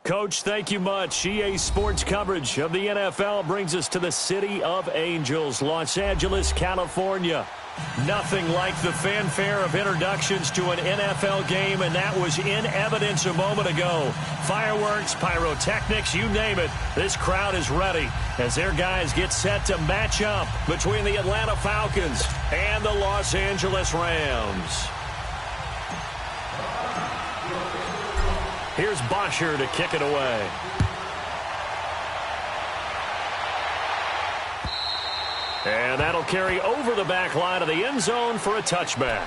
Coach, thank you much. EA Sports coverage of the NFL brings us to the City of Angels, Los Angeles, California. Nothing like the fanfare of introductions to an NFL game, and that was in evidence a moment ago. Fireworks, pyrotechnics, you name it. This crowd is ready as their guys get set to match up between the Atlanta Falcons and the Los Angeles Rams. Here's Bosher to kick it away. And that'll carry over the back line of the end zone for a touchback.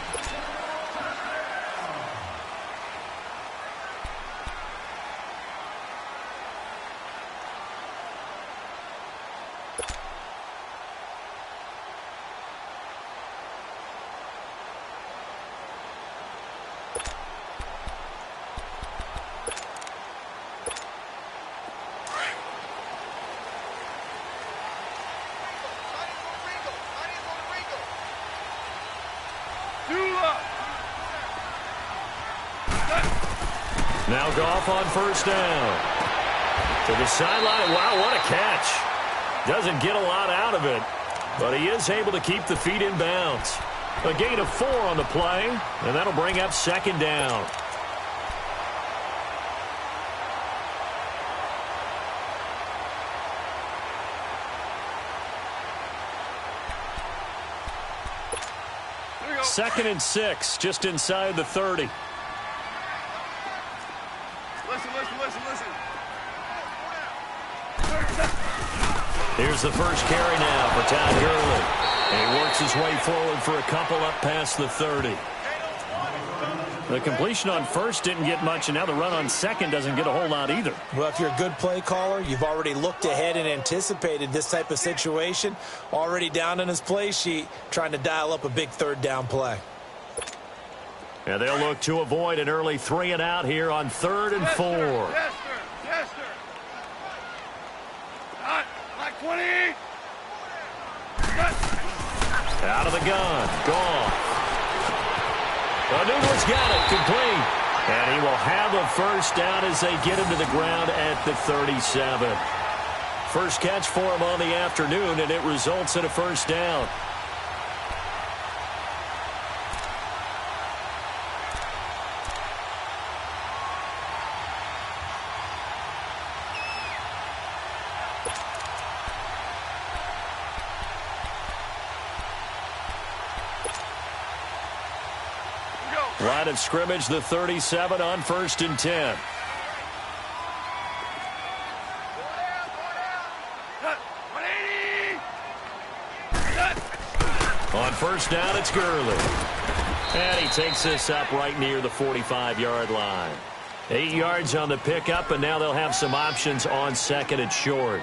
Now Goff on first down. To the sideline. Wow, what a catch. Doesn't get a lot out of it, but he is able to keep the feet in bounds. A gain of 4 on the play, and that'll bring up second down. Second and 6, just inside the 30. Listen. Here's the first carry now for Todd Gurley. And he works his way forward for a couple up past the 30. The completion on first didn't get much, and now the run on second doesn't get a whole lot either. Well, if you're a good play caller, you've already looked ahead and anticipated this type of situation. Already down in his play sheet, trying to dial up a big third down play. And they'll look to avoid an early 3 and out here on 3rd and 4. Yes, sir. Like 20. Out of the gun. Gone. Newton's got it. Complete. And he will have a first down as they get him to the ground at the 37. First catch for him on the afternoon, and it results in a first down. Line of scrimmage, the 37 on 1st and 10. On first down, it's Gurley. And he takes this up right near the 45-yard line. 8 yards on the pickup, and now they'll have some options on second and short.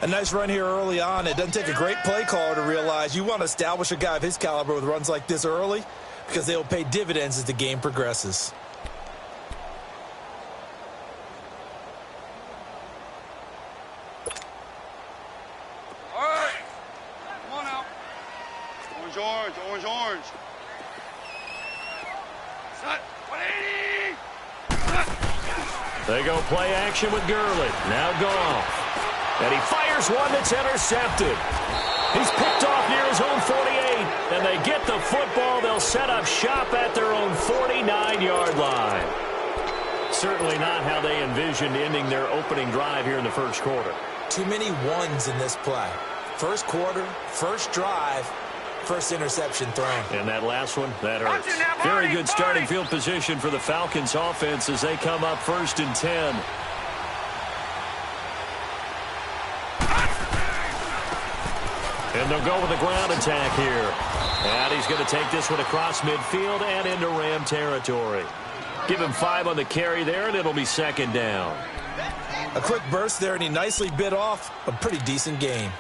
A nice run here early on. It doesn't take a great play caller to realize you want to establish a guy of his caliber with runs like this early, because they will pay dividends as the game progresses. All right. Come on now. Orange. Set. 180. They go play action with Gurley. Now Goff. And he fires one that's intercepted. He's picked off near his own 48, and they get the football. They'll set up shop at their own 49-yard line. Certainly not how they envisioned ending their opening drive here in the first quarter. Too many ones in this play. First quarter, first drive, first interception thrown. And that last one, that hurts. Very good starting field position for the Falcons offense as they come up 1st and 10. And they'll go with a ground attack here. And he's going to take this one across midfield and into Ram territory. Give him 5 on the carry there, and it'll be second down. A quick burst there, and he nicely bit off a pretty decent game.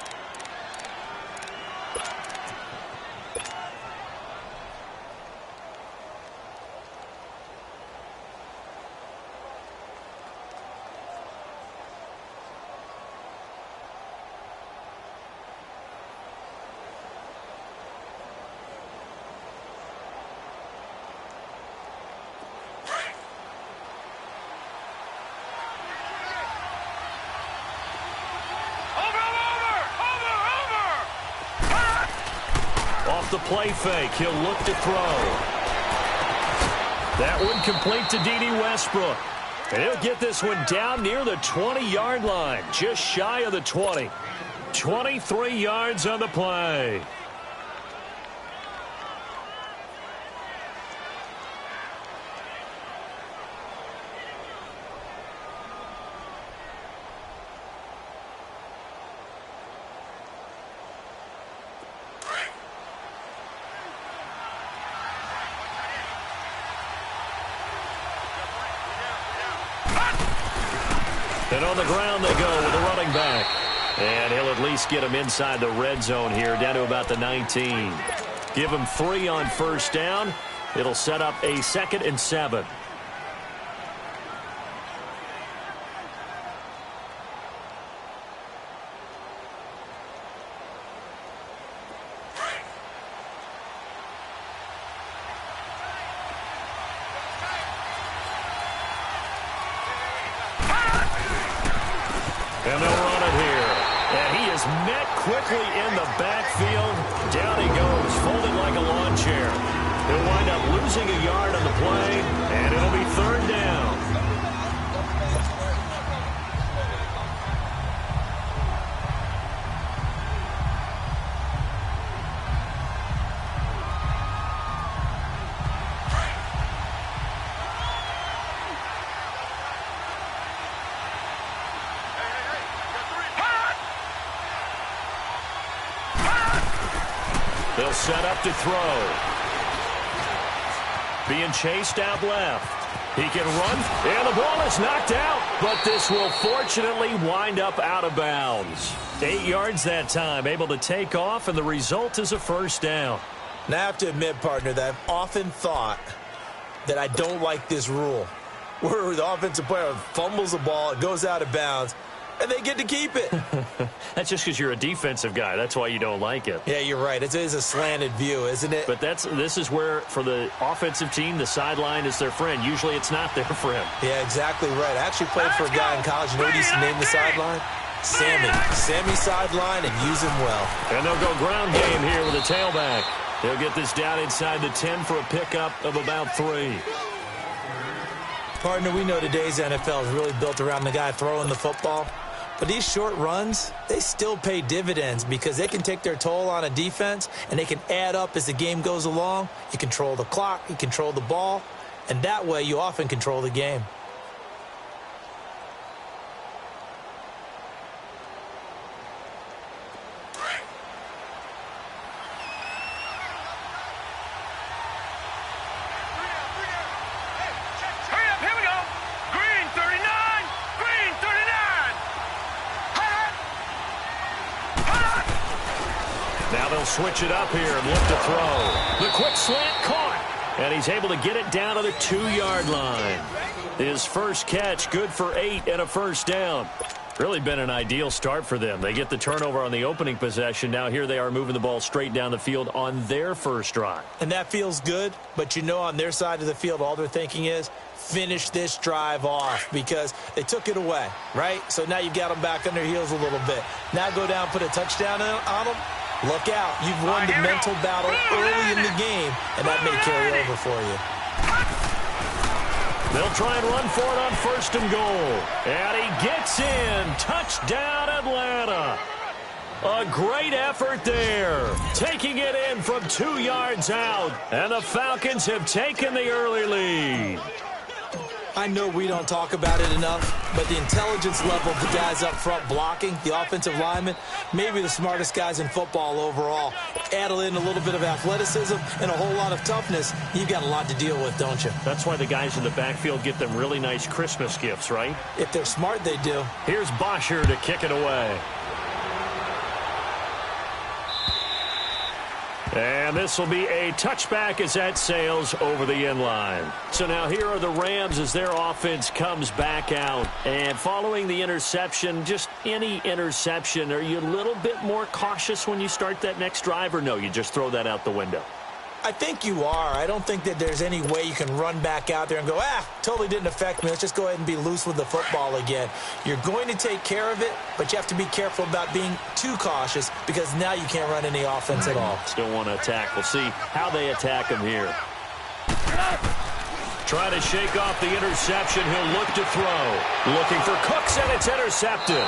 Off the play fake, he'll look to throw. That one complete to D.D. Westbrook. And he'll get this one down near the 20-yard line, just shy of the 20. 23 yards on the play. And on the ground they go with a running back. And he'll at least get him inside the red zone here, down to about the 19. Give him 3 on first down. It'll set up a 2nd and 7. And they'll run it here. And he is met quickly in the backfield. Down he goes, folded like a lawn chair. He'll wind up losing a yard on the play, and it'll be 3rd down. They'll set up to throw. Being chased out left. He can run, and the ball is knocked out. But this will fortunately wind up out of bounds. 8 yards that time, able to take off, and the result is a 1st down. Now, I have to admit, partner, that I've often thought that I don't like this rule, where the offensive player fumbles the ball, it goes out of bounds, and they get to keep it. That's just because you're a defensive guy. That's why you don't like it. Yeah, you're right. It is a slanted view, isn't it? But this is where, for the offensive team, the sideline is their friend. Usually it's not their friend. Yeah, exactly right. I actually played for a guy in college. You know what he used to name the sideline? Sammy. Sammy sideline, and use him well. And they'll go ground game here with a tailback. They'll get this down inside the 10 for a pickup of about 3. Partner, we know today's NFL is really built around the guy throwing the football. But these short runs, they still pay dividends because they can take their toll on a defense, and they can add up as the game goes along. You control the clock, you control the ball, and that way you often control the game. Now they'll switch it up here and look to throw. The quick slant caught. And he's able to get it down to the 2-yard line. His first catch, good for 8 and a 1st down. Really been an ideal start for them. They get the turnover on the opening possession. Now here they are moving the ball straight down the field on their first drive. And that feels good, but you know on their side of the field all they're thinking is finish this drive off because they took it away, right? So now you've got them back on their heels a little bit. Now go down, put a touchdown on them. Look out. You've won the mental battle early in the game, and that may carry over for you. They'll try and run for it on 1st and goal. And he gets in. Touchdown, Atlanta. A great effort there. Taking it in from 2 yards out. And the Falcons have taken the early lead. I know we don't talk about it enough, but the intelligence level of the guys up front blocking, the offensive linemen, maybe the smartest guys in football overall. Add in a little bit of athleticism and a whole lot of toughness, you've got a lot to deal with, don't you? That's why the guys in the backfield get them really nice Christmas gifts, right? If they're smart, they do. Here's Bosher to kick it away. And this will be a touchback as that sails over the end line. So now here are the Rams as their offense comes back out. And following the interception, just any interception, are you a little bit more cautious when you start that next drive, or no, you just throw that out the window? I think you are. I don't think that there's any way you can run back out there and go, totally didn't affect me. Let's just go ahead and be loose with the football again. You're going to take care of it, but you have to be careful about being too cautious because now you can't run any offense at all. Still want to attack. We'll see how they attack him here. Trying to shake off the interception. He'll look to throw. Looking for Cooks, and it's intercepted.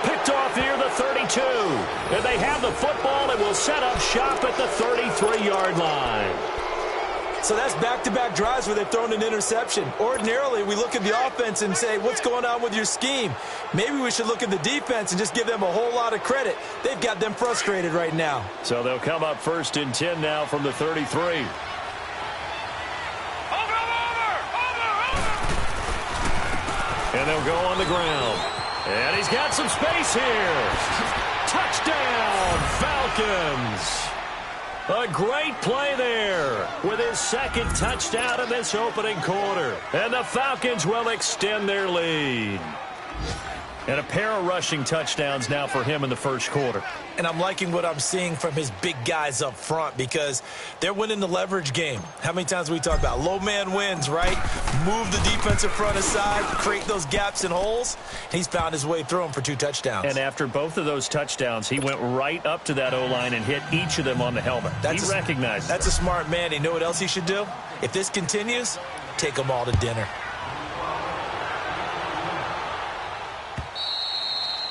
Picked off near the 32. And they have the football and will set up shop at the 33-yard line. So that's back-to-back drives where they've thrown an interception. Ordinarily, we look at the offense and say, what's going on with your scheme? Maybe we should look at the defense and just give them a whole lot of credit. They've got them frustrated right now. So they'll come up 1st and 10 now from the 33. And they'll go on the ground. And he's got some space here. Touchdown, Falcons. A great play there with his 2nd touchdown in this opening quarter. And the Falcons will extend their lead. And a pair of rushing touchdowns now for him in the 1st quarter. And I'm liking what I'm seeing from his big guys up front because they're winning the leverage game. How many times we talk about low man wins, right? Move the defensive front aside, create those gaps and holes. He's found his way through them for 2 touchdowns. And after both of those touchdowns, he went right up to that O-line and hit each of them on the helmet. He recognized That's a smart man. You know what else he should do? If this continues, take them all to dinner.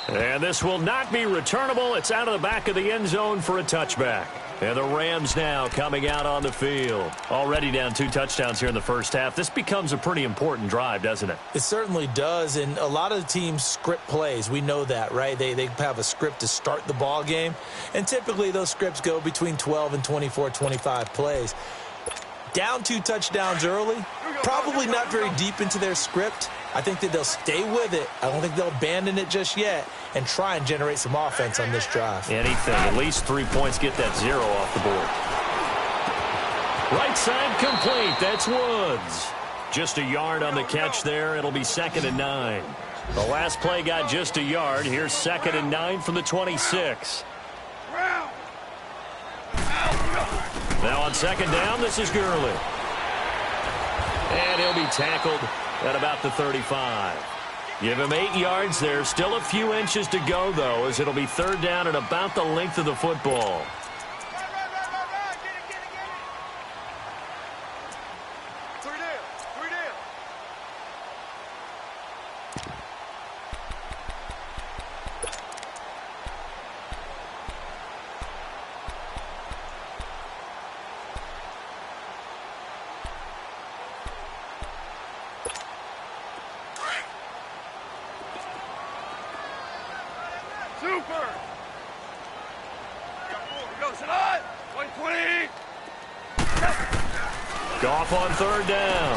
And this will not be returnable. It's out of the back of the end zone for a touchback. And the Rams now coming out on the field. Already down 2 touchdowns here in the 1st half. This becomes a pretty important drive, doesn't it? It certainly does. And a lot of the teams script plays. We know that, right? They have a script to start the ball game. And typically those scripts go between 12 and 24, 25 plays. Down 2 touchdowns early, probably not very deep into their script. I think that they'll stay with it. I don't think they'll abandon it just yet and try and generate some offense on this drive. Anything. At least 3 points. Get that 0 off the board. Right side complete. That's Woods. Just a yard on the catch there. It'll be 2nd and 9. The last play got just a yard. Here's 2nd and 9 from the 26. Now on 2nd down, this is Gurley. And he'll be tackled at about the 35. Give him 8 yards there. Still a few inches to go, though, as it'll be 3rd down and about the length of the football. Super! Go, sit on! 120! Goff on 3rd down.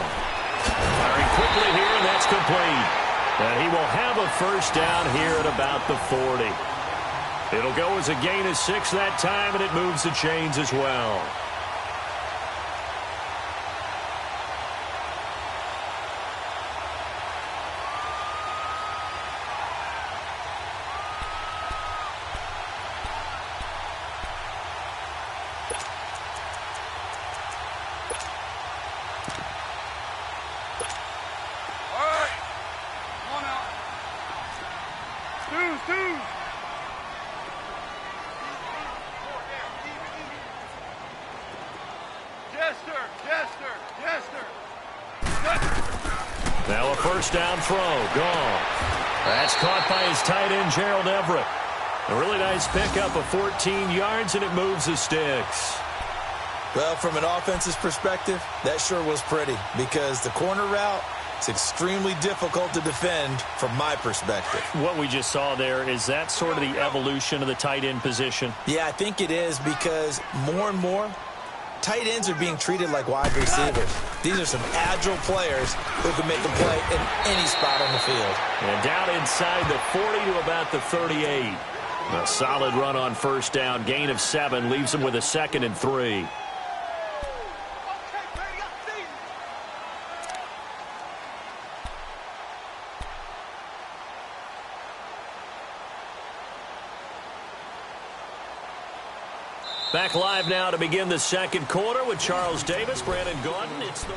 Firing quickly here, and that's complete. And he will have a 1st down here at about the 40. It'll go as a gain of 6 that time, and it moves the chains as well. Now a 1st down throw. Gone. That's caught by his tight end, Gerald Everett. A really nice pickup of 14 yards, and it moves the sticks. Well, from an offense's perspective, that sure was pretty because the corner route is extremely difficult to defend from my perspective. What we just saw there, is that sort of the evolution of the tight end position? Yeah, I think it is because more and more, tight ends are being treated like wide receivers. These are some agile players who can make a play in any spot on the field. And down inside the 40 to about the 38. A solid run on 1st down. Gain of 7 leaves them with a 2nd and 3. Back live now to begin the second quarter with Charles Davis, Brandon Gaudin. It's the...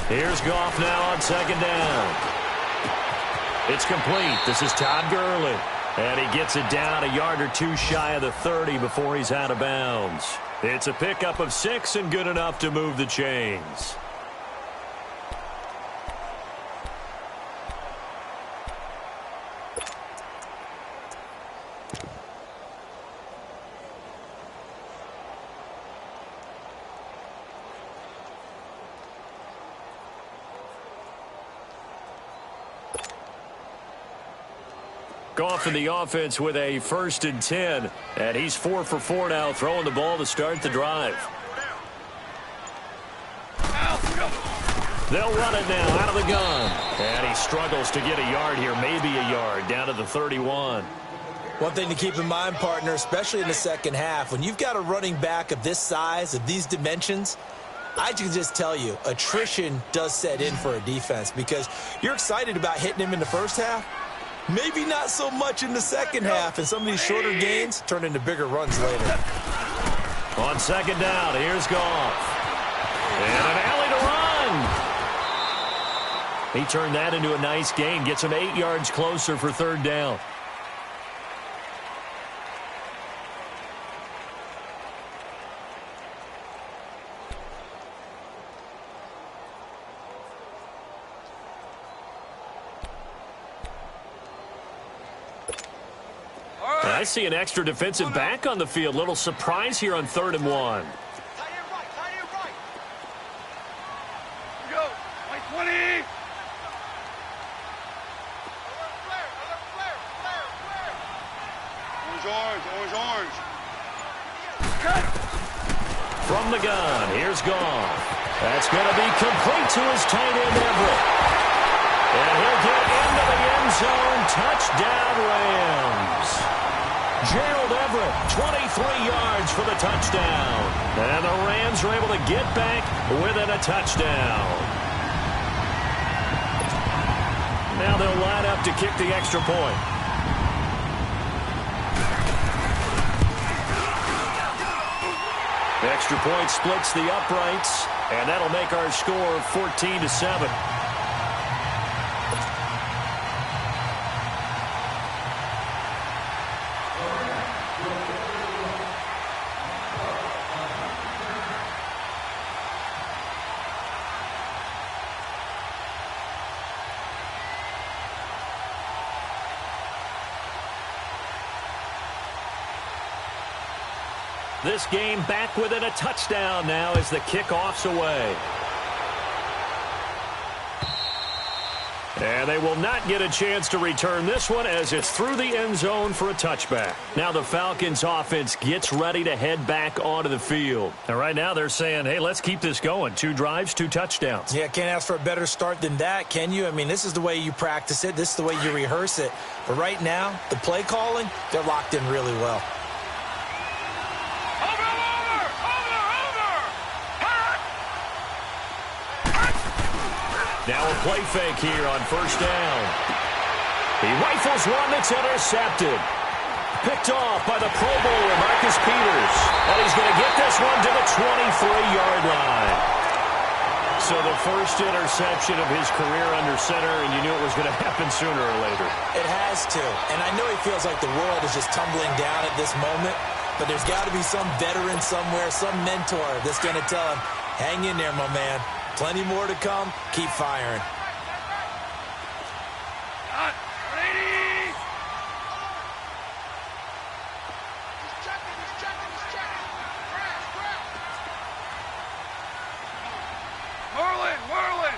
Here's Goff now on second down. It's complete. This is Todd Gurley. And he gets it down a yard or two shy of the 30 before he's out of bounds. It's a pickup of 6 and good enough to move the chains. Goff in the offense with a 1st and 10. And he's 4 for 4 now, throwing the ball to start the drive. They'll run it now out of the gun. And he struggles to get a yard here, maybe a yard, down to the 31. One thing to keep in mind, partner, especially in the second half, when you've got a running back of this size, of these dimensions, I can just tell you, attrition does set in for a defense because you're excited about hitting him in the first half. Maybe not so much in the second half, and some of these shorter gains turn into bigger runs later. On second down, here's Goff. And an alley to run. He turned that into a nice gain, gets him 8 yards closer for 3rd down. I see an extra defensive back on the field. Little surprise here on 3rd and 1. Go. 20. Orange. From the gun, here's Goff. That's going to be complete to his tight end, Everett. And he'll get into the end zone. Touchdown, Rams. Gerald Everett, 23 yards for the touchdown. And the Rams are able to get back within a touchdown. Now they'll line up to kick the extra point. The extra point splits the uprights, and that'll make our score 14-7. This game back within a touchdown now as the kickoff's away. And they will not get a chance to return this one as it's through the end zone for a touchback. Now the Falcons offense gets ready to head back onto the field. And right now they're saying, hey, let's keep this going. 2 drives, 2 touchdowns. Yeah, can't ask for a better start than that, can you? I mean, this is the way you practice it. This is the way you rehearse it. But right now, the play calling, they're locked in really well. Now a play fake here on 1st down. He rifles one that's intercepted. Picked off by the Pro Bowler, Marcus Peters. And he's going to get this one to the 23-yard line. So the first interception of his career under center, and you knew it was going to happen sooner or later. It has to. And I know he feels like the world is just tumbling down at this moment, but there's got to be some veteran somewhere, some mentor that's going to tell him, hang in there, my man. Plenty more to come. Keep firing. Merlin.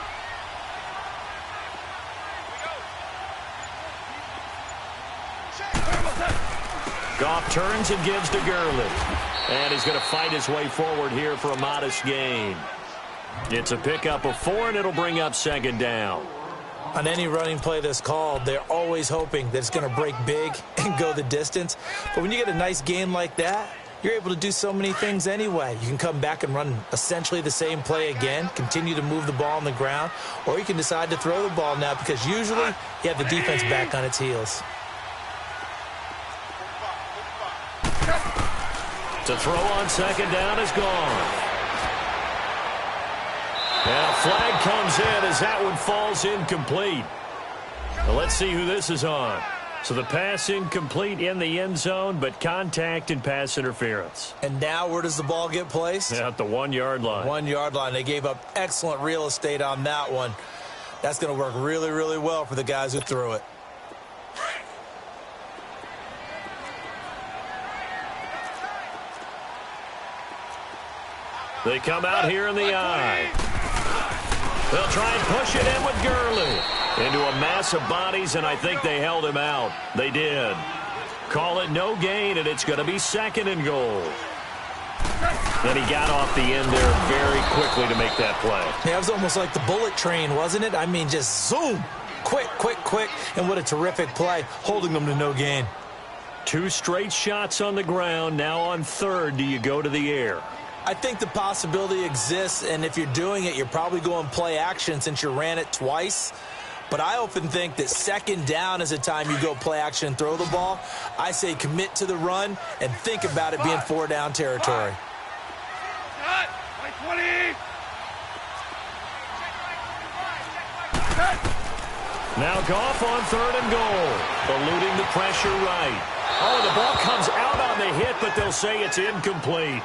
Goff turns and gives to Gurley. And he's going to fight his way forward here for a modest gain. It's a pickup of 4, and it'll bring up second down. On any running play that's called, they're always hoping that it's going to break big and go the distance. But when you get a nice gain like that, you're able to do so many things anyway. You can come back and run essentially the same play again, continue to move the ball on the ground, or you can decide to throw the ball now because usually you have the defense back on its heels. To throw on second down is gone. And a flag comes in as that one falls incomplete. Well, let's see who this is on. So the pass incomplete in the end zone, but contact and pass interference. And now where does the ball get placed? At the 1-yard line. 1-yard line. They gave up excellent real estate on that one. That's going to work really, really well for the guys who threw it. They come out here in the eye. They'll try and push it in with Gurley. Into a mass of bodies, and I think they held him out. They did. Call it no gain, and it's going to be second and goal. Then he got off the end there very quickly to make that play. Yeah, it was almost like the bullet train, wasn't it? I mean, just zoom. Quick, quick, quick. And what a terrific play, holding them to no gain. 2 straight shots on the ground. Now on third, do you go to the air? I think the possibility exists, and if you're doing it, you're probably going play action since you ran it twice. But I often think that second down is a time you go play action and throw the ball. I say commit to the run and think about it being 4-down territory. Now Goff on third and goal. Eluding the pressure right. Oh, the ball comes out on the hit, but they'll say it's incomplete.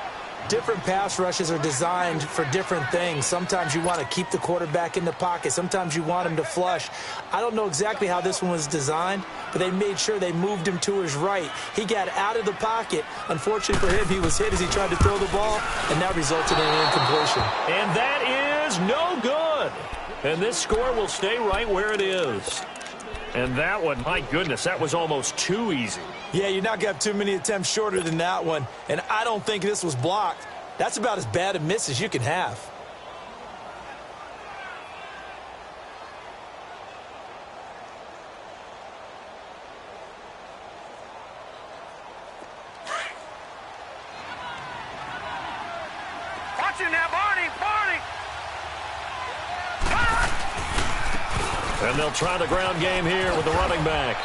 Different pass rushes are designed for different things. Sometimes you want to keep the quarterback in the pocket. Sometimes you want him to flush. I don't know exactly how this one was designed, but they made sure they moved him to his right. He got out of the pocket. Unfortunately for him, he was hit as he tried to throw the ball, and that resulted in an incompletion. And that is no good. And this score will stay right where it is. And that one, my goodness, that was almost too easy. Yeah, you knock out too many attempts shorter than that one, and I don't think this was blocked. That's about as bad a miss as you can have. Watch him now, Barney! And they'll try the ground game here with the running back.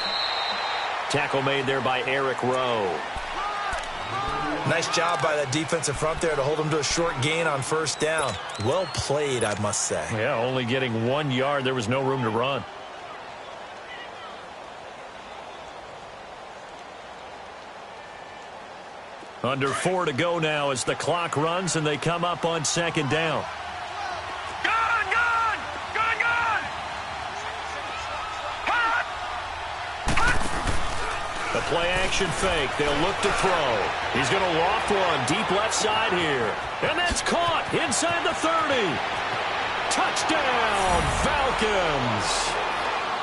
Tackle made there by Eric Rowe. Nice job by that defensive front there to hold him to a short gain on first down. Well played, I must say. Yeah, only getting 1 yard. There was no room to run. Under 4 to go now as the clock runs and they come up on second down. The play-action fake. They'll look to throw. He's going to loft one deep left side here. And that's caught inside the 30. Touchdown, Falcons.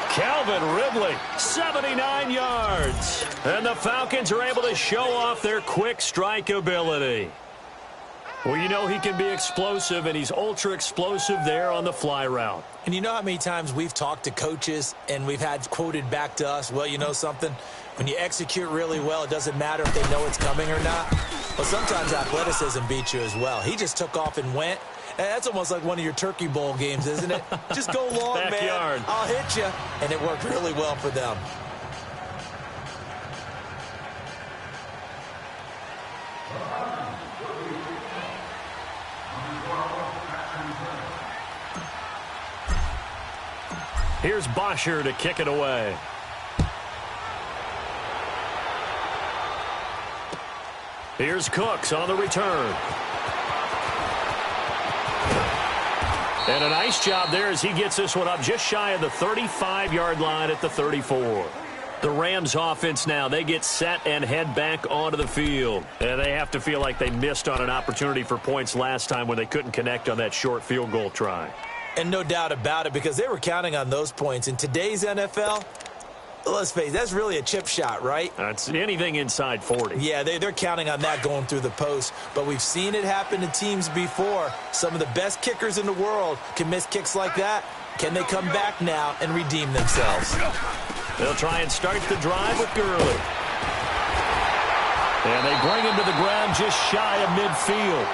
Calvin Ridley, 79 yards. And the Falcons are able to show off their quick strike ability. Well, you know he can be explosive, and he's ultra-explosive there on the fly route. And you know how many times we've talked to coaches and we've had quoted back to us, well, you know something? When you execute really well, it doesn't matter if they know it's coming or not. But sometimes athleticism beats you as well. He just took off and went. And that's almost like one of your Turkey Bowl games, isn't it? Just go long, Backyard. man. I'll hit you. And it worked really well for them. Here's Bosher to kick it away. Here's Cooks on the return. And a nice job there as he gets this one up just shy of the 35-yard line at the 34. The Rams offense now, they get set and head back onto the field. And they have to feel like they missed on an opportunity for points last time when they couldn't connect on that short field goal try. And no doubt about it, because they were counting on those points. In today's NFL, Let's face it, that's really a chip shot, right? That's anything inside 40. Yeah, they're counting on that going through the post. But we've seen it happen to teams before. Some of the best kickers in the world can miss kicks like that. Can they come back now and redeem themselves? They'll try and start the drive with Gurley. And they bring him to the ground just shy of midfield.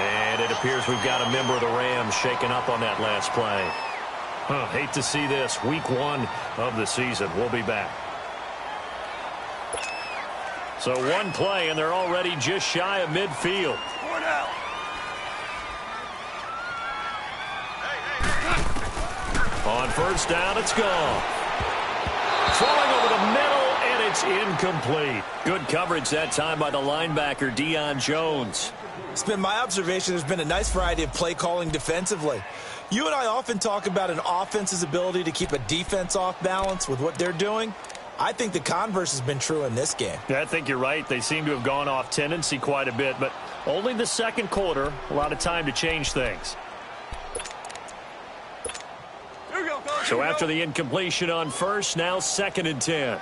And it appears we've got a member of the Rams shaken up on that last play. Hate to see this. Week 1 of the season. We'll be back. So one play, and they're already just shy of midfield. On first down, it's gone. Throwing over the middle, and it's incomplete. Good coverage that time by the linebacker, Deion Jones. It's been my observation there's been a nice variety of play calling defensively. You and I often talk about an offense's ability to keep a defense off balance with what they're doing. I think the converse has been true in this game. Yeah, I think you're right. They seem to have gone off tendency quite a bit, but only the second quarter, a lot of time to change things. So after the incompletion on first, now 2nd and 10.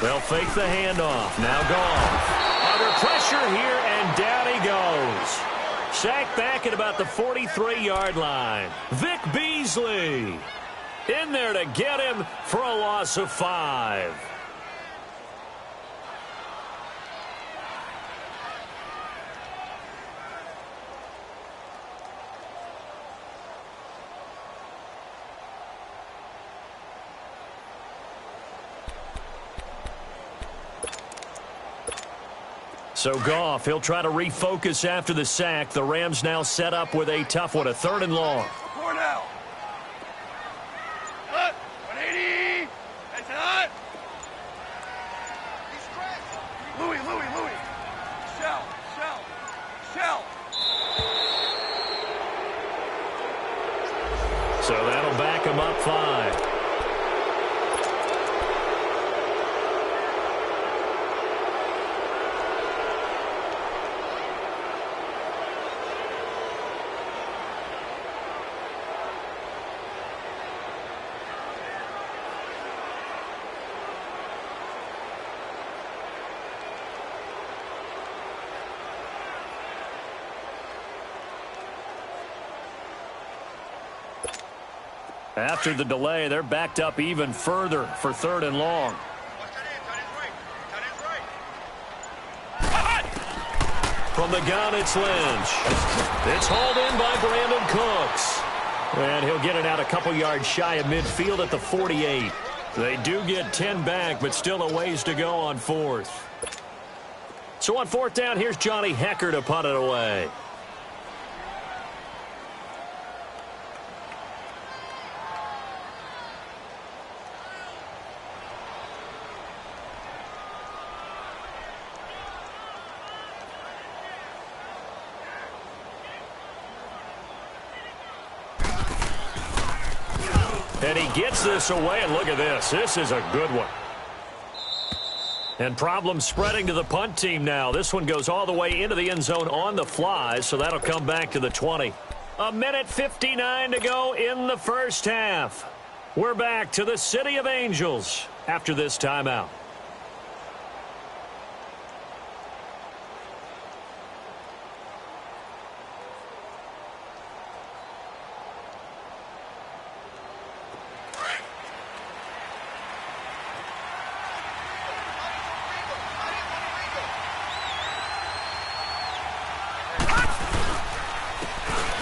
They'll fake the handoff. Now Goff. Under pressure here, and down he goes. Sacked back at about the 43-yard line. Vic Beasley in there to get him for a loss of 5. So Goff, he'll try to refocus after the sack. The Rams now set up with a tough one, a 3rd and long. 180. That's hot. Louis. Shell. So that'll back him up 5. After the delay, they're backed up even further for 3rd and long. From the gun, it's Lynch. It's hauled in by Brandon Cooks. And he'll get it out a couple yards shy of midfield at the 48. They do get 10 back, but still a ways to go on 4th. So on 4th down, here's Johnny Hecker to punt it away. And he gets this away, and look at this. This is a good one. And problems spreading to the punt team now. This one goes all the way into the end zone on the fly, so that'll come back to the 20. 1:59 to go in the first half. We're back to the City of Angels after this timeout.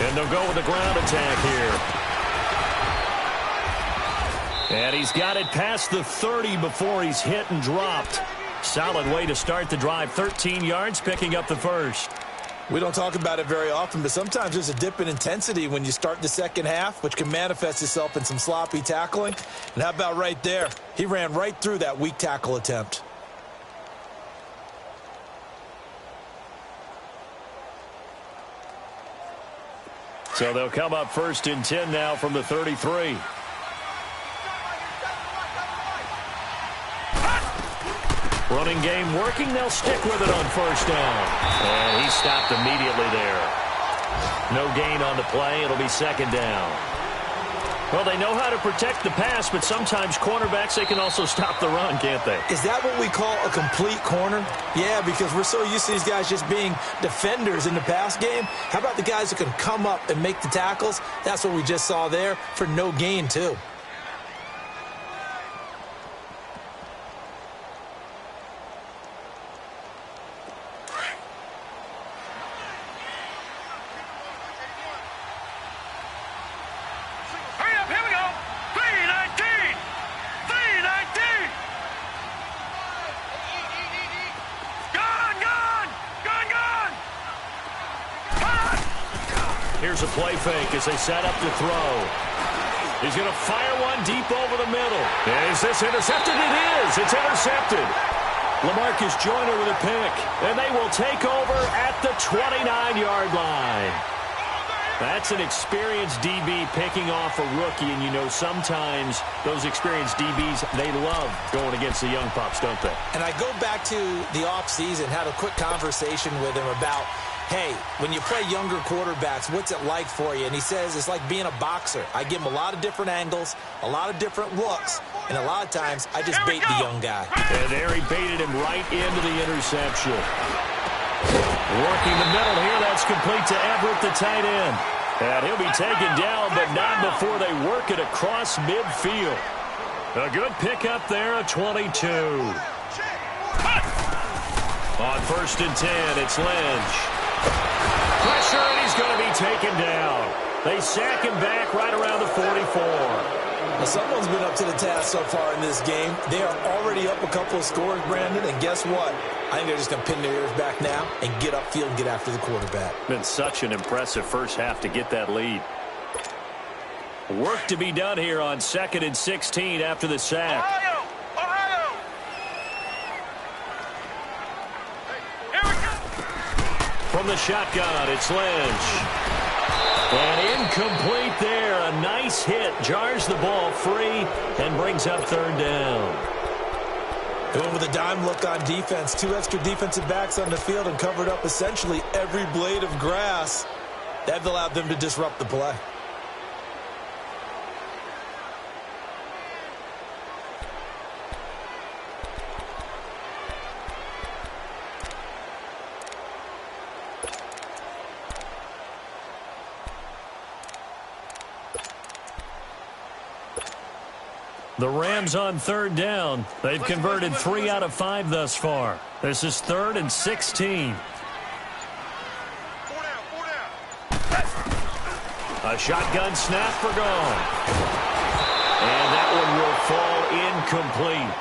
And they'll go with the ground attack here. And he's got it past the 30 before he's hit and dropped. Solid way to start the drive. 13 yards, picking up the first. We don't talk about it very often, but sometimes there's a dip in intensity when you start the second half, which can manifest itself in some sloppy tackling. And how about right there? He ran right through that weak tackle attempt. So they'll come up 1st and 10 now from the 33. Running game working. They'll stick with it on first down. And he stopped immediately there. No gain on the play. It'll be second down. Well, they know how to protect the pass, but sometimes cornerbacks, they can also stop the run, can't they? Is that what we call a complete corner? Yeah, because we're so used to these guys just being defenders in the pass game. How about the guys who can come up and make the tackles? That's what we just saw there for no gain, too. Here's a play fake as they set up to throw. He's going to fire one deep over the middle. Is this intercepted? It is. It's intercepted. LaMarcus Joyner with a pick. And they will take over at the 29-yard line. That's an experienced DB picking off a rookie, and you know sometimes those experienced DBs, they love going against the young pups, don't they? And I go back to the offseason, had a quick conversation with him about, hey, when you play younger quarterbacks, what's it like for you? And he says it's like being a boxer. I give him a lot of different angles, a lot of different looks, and a lot of times I just bait the young guy. And there he baited him right into the interception. Working the middle here, that's complete to Everett, the tight end. And he'll be taken down, but not before they work it across midfield. A good pickup there, a 22. On 1st and 10, it's Lynch. Pressure, and he's going to be taken down. They sack him back right around the 44. Well, someone's been up to the task so far in this game. They are already up a couple of scores, Brandon, and guess what? I think they're just going to pin their ears back now and get upfield and get after the quarterback. Been such an impressive first half to get that lead. Work to be done here on 2nd and 16 after the sack. Ohio! Ohio! Here we go! From the shotgun, it's Lynch. And incomplete there. A nice hit. Jars the ball free and brings up 3rd down. Going with a dime look on defense. 2 extra defensive backs on the field and covered up essentially every blade of grass. That allowed them to disrupt the play. The Rams on 3rd down. They've converted 3 out of 5 thus far. This is 3rd and 16. 4 down. A shotgun snap for gone. And that one will fall incomplete.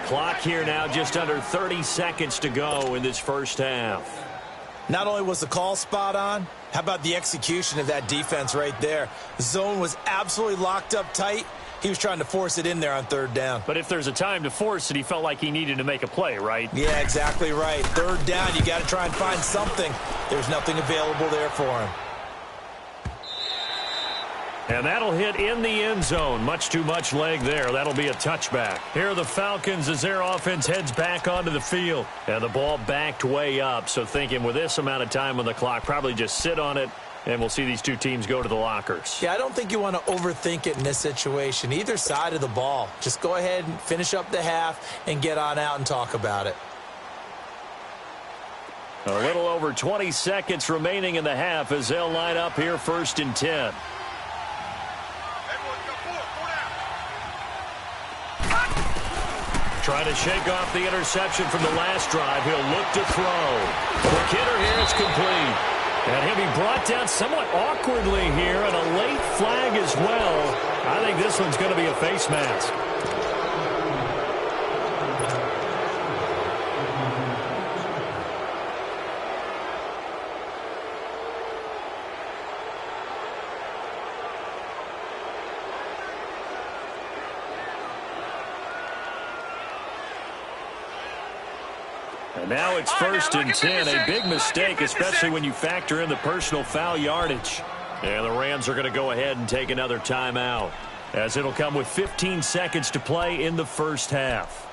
Clock here now just under 30 seconds to go in this first half. Not only was the call spot on, how about the execution of that defense right there? The zone was absolutely locked up tight. He was trying to force it in there on 3rd down. But if there's a time to force it, he felt like he needed to make a play, right? Yeah, exactly right. 3rd down, you got to try and find something. There's nothing available there for him. And that'll hit in the end zone. Much too much leg there. That'll be a touchback. Here are the Falcons as their offense heads back onto the field. And the ball backed way up. So thinking with this amount of time on the clock, probably just sit on it. And we'll see these two teams go to the lockers. Yeah, I don't think you want to overthink it in this situation. Either side of the ball. Just go ahead and finish up the half and get on out and talk about it. A little over 20 seconds remaining in the half as they'll line up here 1st and 10. Trying to shake off the interception from the last drive. He'll look to throw. Quick hitter here. It's complete. And he'll be brought down somewhat awkwardly here, and a late flag as well. I think this one's going to be a face mask. And now it's 1st and 10. A big mistake, especially when you factor in the personal foul yardage. And the Rams are going to go ahead and take another timeout, as it'll come with 15 seconds to play in the first half.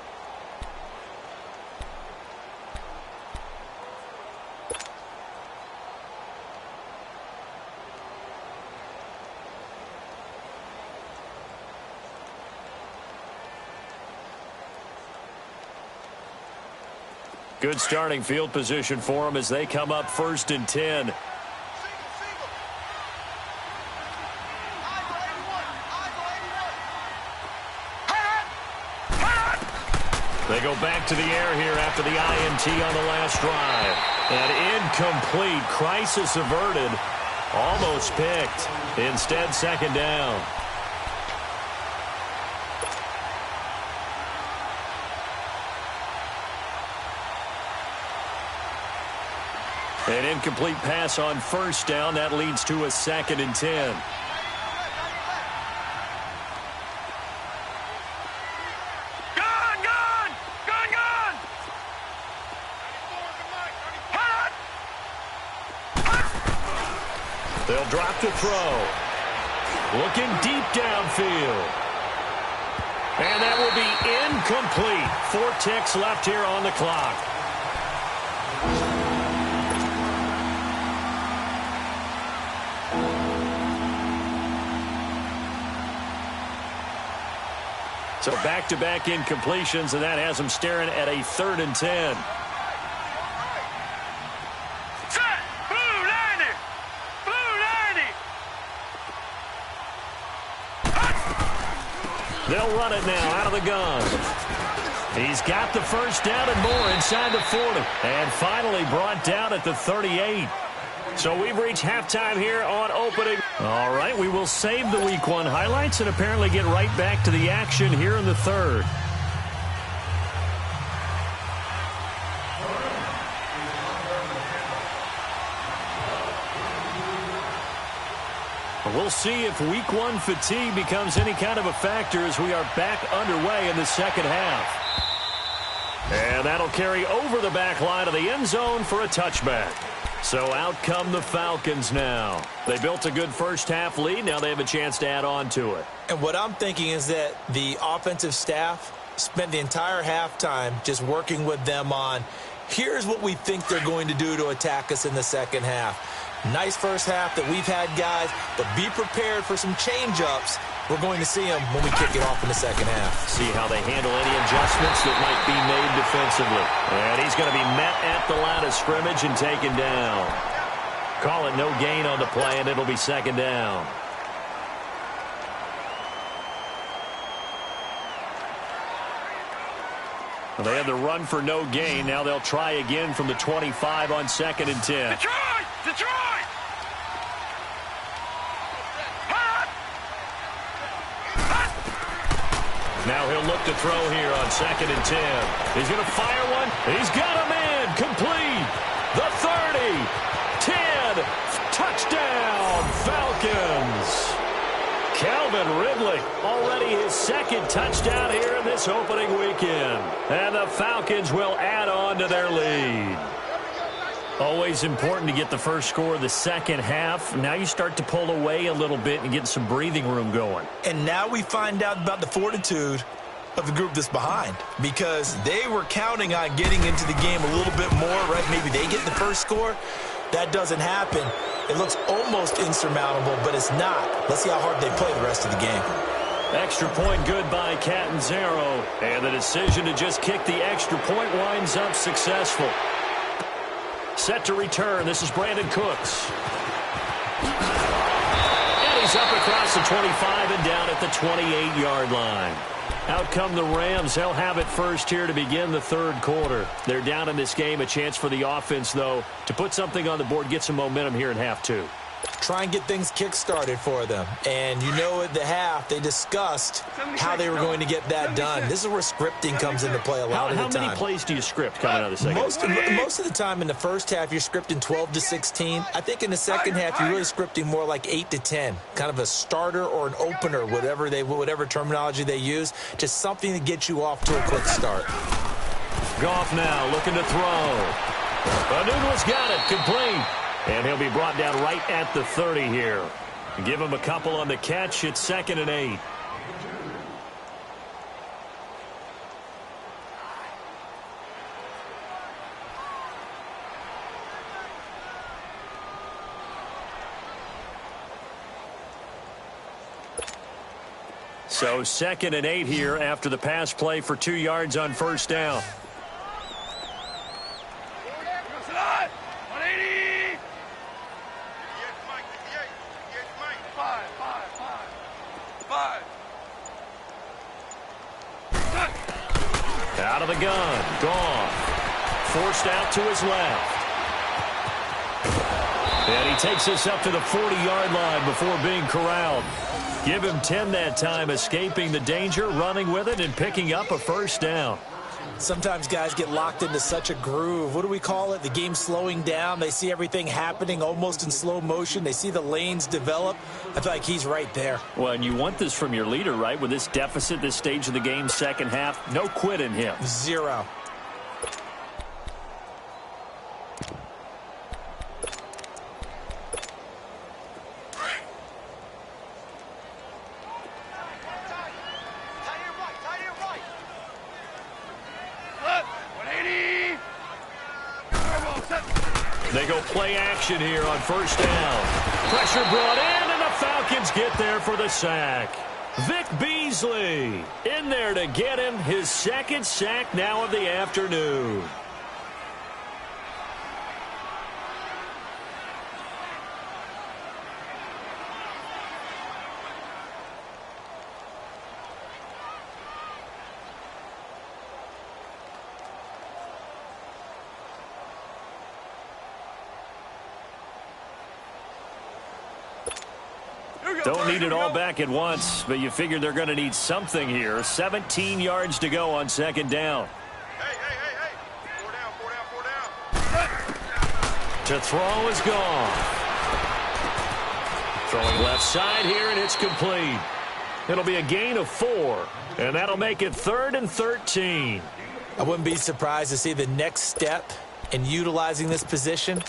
Good starting field position for them as they come up 1st and 10. They go back to the air here after the INT on the last drive. And incomplete. Crisis averted. Almost picked. Instead, 2nd down. An incomplete pass on 1st down. That leads to a 2nd and 10. They'll drop to throw. Looking deep downfield. And that will be incomplete. 4 ticks left here on the clock. So back-to-back incompletions, and that has them staring at a 3rd and 10. They'll run it now out of the gun. He's got the 1st down and more inside the 40. And finally brought down at the 38. So we've reached halftime here on opening. All right, we will save the Week 1 highlights and apparently get right back to the action here in the 3rd. We'll see if Week 1 fatigue becomes any kind of a factor as we are back underway in the 2nd half. And that'll carry over the back line of the end zone for a touchback. So out come the Falcons now. They built a good 1st half lead. Now they have a chance to add on to it. And what I'm thinking is that the offensive staff spent the entire halftime just working with them on, here's what we think they're going to do to attack us in the 2nd half. Nice 1st half that we've had, guys, but be prepared for some change-ups. We're going to see them when we kick it off in the 2nd half. See how they handle any adjustments that might be made defensively. And he's going to be met at the line of scrimmage and taken down. Call it no gain on the play, and it'll be 2nd down. Well, they had the run for no gain. Now they'll try again from the 25 on 2nd and 10. Detroit! Detroit! Now he'll look to throw here on 2nd and 10. He's going to fire one. He's got him in. Complete. The 30. 10. Touchdown, Falcons. Calvin Ridley, already his 2nd touchdown here in this opening weekend. And the Falcons will add on to their lead. Always important to get the first score of the 2nd half. Now you start to pull away a little bit and get some breathing room going. And now we find out about the fortitude of the group that's behind, because they were counting on getting into the game a little bit more, right? Maybe they get the first score. That doesn't happen. It looks almost insurmountable, but it's not. Let's see how hard they play the rest of the game. Extra point good by Catanzaro. And the decision to just kick the extra point winds up successful. Set to return. This is Brandon Cooks. And he's up across the 25 and down at the 28-yard line. Out come the Rams. They'll have it first here to begin the 3rd quarter. They're down in this game. A chance for the offense, though, to put something on the board, get some momentum here in half 2. Try and get things kick-started for them. And you know at the half, they discussed how they were going to get that done. This is where scripting comes into play a lot of the time. How many plays do you script coming out of the 2nd? Most of the time in the 1st half, you're scripting 12 to 16. I think in the 2nd half, you're really scripting more like 8 to 10. Kind of a starter or an opener, whatever terminology they use. Just something to get you off to a quick start. Goff now looking to throw. Anunu's got it. Complete. And he'll be brought down right at the 30 here. Give him a couple on the catch. It's 2nd and 8. So 2nd and 8 here after the pass play for 2 yards on 1st down. 5. Out of the gun. Gone. Forced out to his left. And he takes us up to the 40-yard line before being corralled. Give him 10 that time, escaping the danger, running with it, and picking up a first down. Sometimes guys get locked into such a groove. What do we call it? The game slowing down. They see everything happening almost in slow motion. They see the lanes develop. I feel like he's right there. Well, and you want this from your leader, right? With this deficit, this stage of the game, second half, no quit in him. 0. They go play action here on first down. Pressure brought in, and the Falcons get there for the sack. Vic Beasley in there to get him his second sack now of the afternoon. Don't need it all back at once, but you figure they're going to need something here. 17 yards to go on second down. Hey. 4 down. To throw is gone. Throwing left side here, and it's complete. It'll be a gain of 4, and that'll make it 3rd and 13. I wouldn't be surprised to see the next step in utilizing this position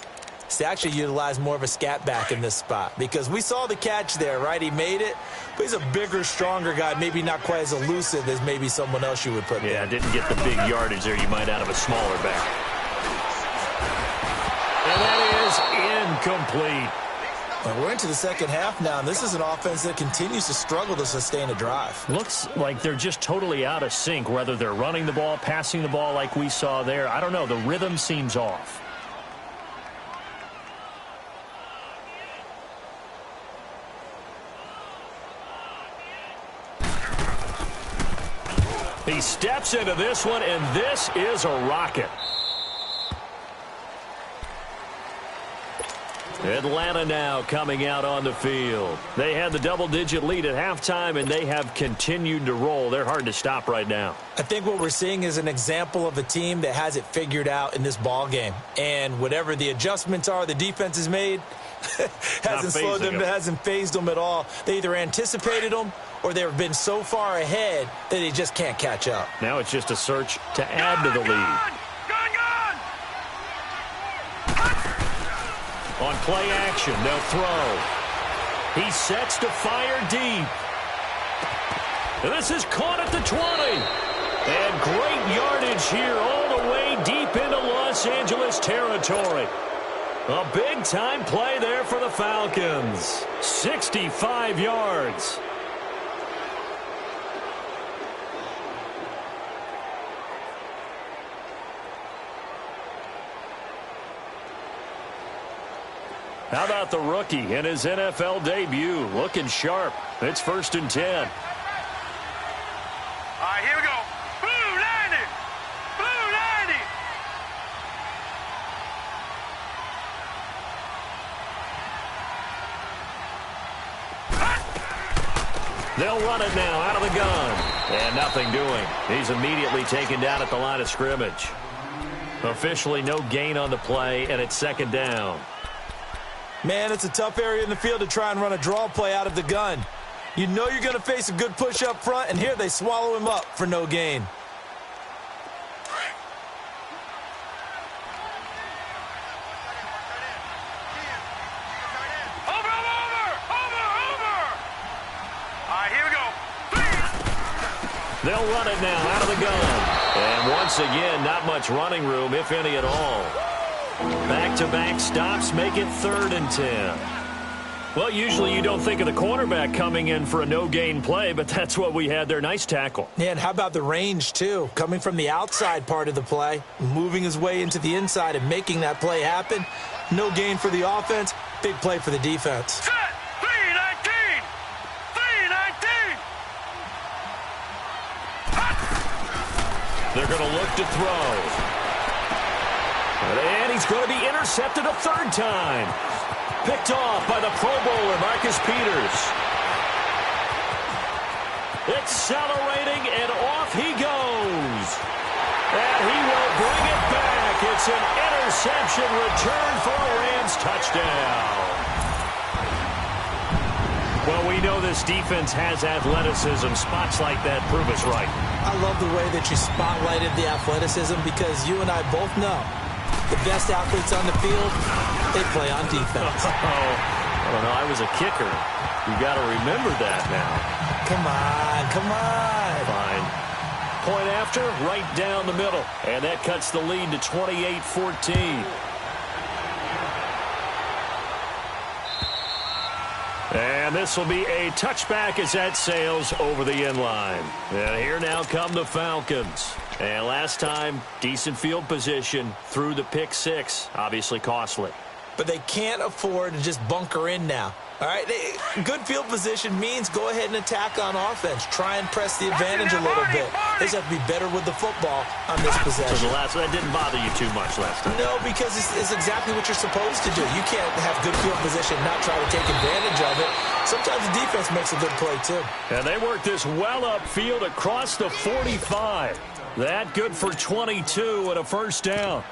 is to actually utilize more of a scat back in this spot, because we saw the catch there, right? He made it, but he's a bigger, stronger guy, maybe not quite as elusive as maybe someone else you would put there. Yeah, didn't get the big yardage there you might out of a smaller back. And that is incomplete. Well, we're into the second half now, and this is an offense that continues to struggle to sustain a drive. Looks like they're just totally out of sync, whether they're running the ball, passing the ball like we saw there. I don't know. The rhythm seems off. He steps into this one, and this is a rocket. Atlanta now coming out on the field. They had the double-digit lead at halftime, and they have continued to roll. They're hard to stop right now. I think what we're seeing is an example of a team that has it figured out in this ball game. And whatever the adjustments are the defense has made hasn't slowed them, hasn't phased them at all. They either anticipated them or they've been so far ahead that they just can't catch up. Now it's just a search to add to the lead. Gun! On play action, they'll throw. He sets to fire deep. And this is caught at the 20. And great yardage here all the way deep into Los Angeles territory. A big-time play there for the Falcons. 65 yards. How about the rookie in his NFL debut? Looking sharp. It's 1st and 10. All right, here we go. Blue 90. Blue 90. They'll run it now out of the gun. And nothing doing. He's immediately taken down at the line of scrimmage. Officially no gain on the play, and it's 2nd down. Man, it's a tough area in the field to try and run a draw play out of the gun. You know you're going to face a good push up front, and here they swallow him up for no gain. Over. All right, here we go. They'll run it now out of the gun. And once again, not much running room, if any at all. Back-to-back stops make it 3rd and 10. Well, usually you don't think of the cornerback coming in for a no-gain play, but that's what we had there. Nice tackle. Yeah, and how about the range, too? Coming from the outside part of the play, moving his way into the inside and making that play happen. No gain for the offense, big play for the defense. Set. 319. 319. They're going to look to throw. And he's going to be intercepted a third time. Picked off by the Pro Bowler, Marcus Peters. Accelerating, and off he goes. And he will bring it back. It's an interception return for a Rams touchdown. Well, we know this defense has athleticism. Spots like that prove us right. I love the way that you spotlighted the athleticism because you and I both know the best athletes on the field, they play on defense. I don't know. I was a kicker. You got to remember that now. Come on, come on. Fine. Point after, right down the middle. And that cuts the lead to 28-14. And this will be a touchback as that sails over the end line. And here now come the Falcons. And last time, decent field position through the pick six. Obviously costly. But they can't afford to just bunker in now. All right, good field position means go ahead and attack on offense. Try and press the advantage a little bit. They just have to be better with the football on this possession. So that didn't bother you too much last time? No, because it's exactly what you're supposed to do. You can't have good field position and not try to take advantage of it. Sometimes the defense makes a good play, too. And they work this well upfield across the 45. That good for 22 and a first down.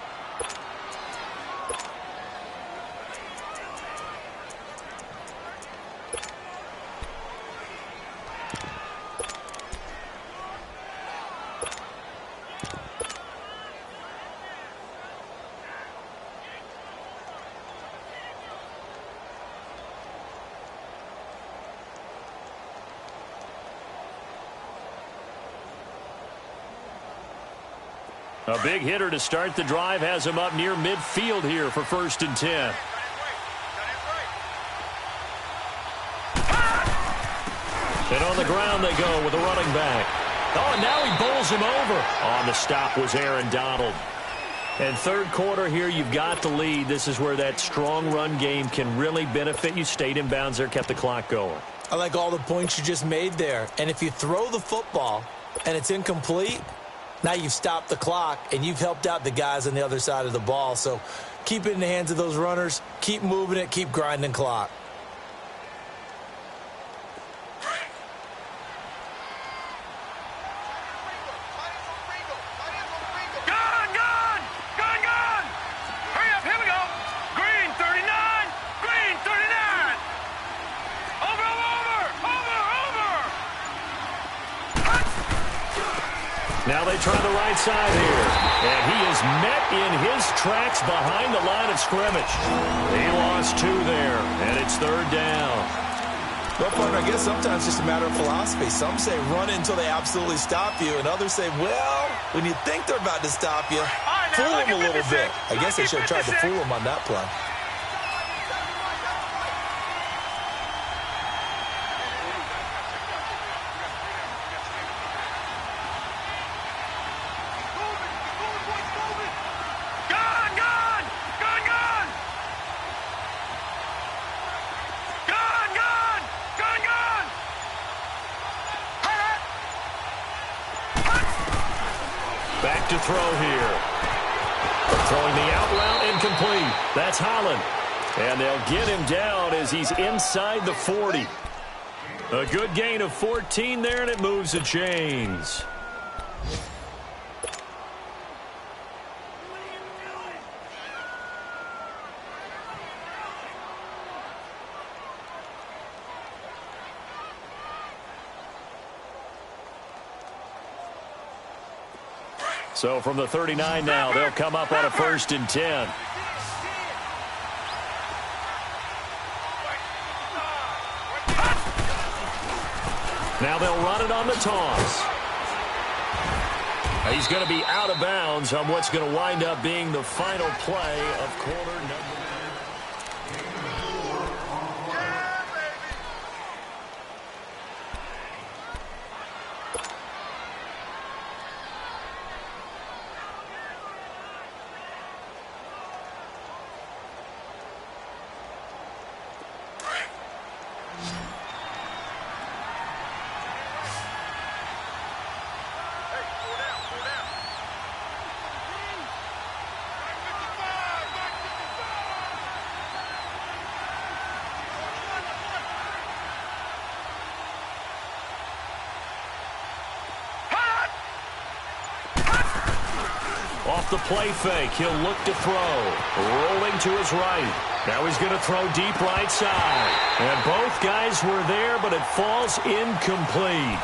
A big hitter to start the drive has him up near midfield here for 1st and 10. And on the ground they go with a running back. Oh, and now he bowls him over. On the stop was Aaron Donald. And third quarter here, you've got the lead. This is where that strong run game can really benefit you. Stayed in bounds there, kept the clock going. I like all the points you just made there. And if you throw the football and it's incomplete, now you've stopped the clock, and you've helped out the guys on the other side of the ball. So keep it in the hands of those runners. Keep moving it. Keep grinding clock. Now they try the right side here. And he is met in his tracks behind the line of scrimmage. He lost 2 there, and it's 3rd down. Well, partner, I guess sometimes it's just a matter of philosophy. Some say run until they absolutely stop you, and others say, well, when you think they're about to stop you, fool them a little bit. I guess they should have tried to fool them on that play. Back to throw here. Throwing the out route incomplete. That's Holland. And they'll get him down as he's inside the 40. A good gain of 14 there, and it moves the chains. So from the 39 now, they'll come up on a 1st and 10. Now they'll run it on the toss. He's going to be out of bounds on what's going to wind up being the final play of quarter number. Off the play fake, he'll look to throw. Rolling to his right. Now he's going to throw deep right side. And both guys were there, but it falls incomplete.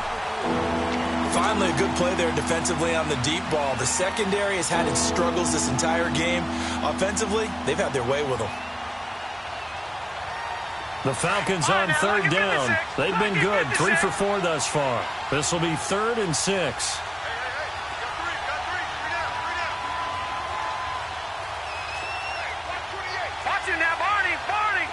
Finally, a good play there defensively on the deep ball. The secondary has had its struggles this entire game. Offensively, they've had their way with them. The Falcons on third down. They've been good, 3 for 4 thus far. This will be 3rd and 6. Watch him now, Barney, Barney.